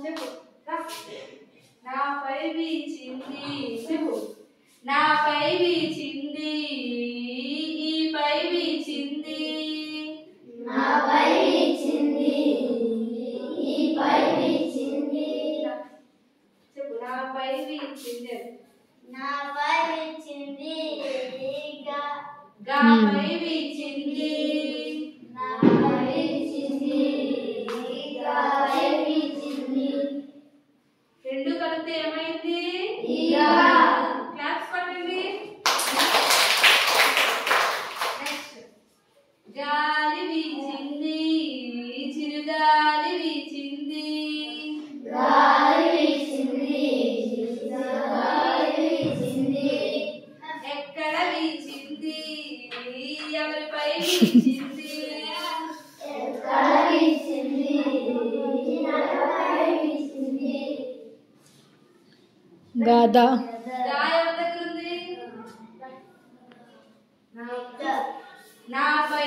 చెప్పు నాపై వీచింది చెప్పు నాపై వీచింది ఈపై వీచింది నాపై వీచింది ఈపై వీచింది చెప్పు నాపై వీచింది నాపై వీచింది గాపై వీచింది నాపై వీచింది గాపై వీచింది రెండు కలిపితే ఏమైంది ఈగ క్లాప్స్ పట్టండి నెక్స్ట్ గాలి వీచింది చిరుగాలి వీచింది గాలి వీచింది గాలి వీచింది ఎక్కడ వీచింది ఎవరిపై వీచింది ఎక్కడ వీచింది నాపై వీచింది గాథ గా ఎవరి దగ్గర ఉంది నాపై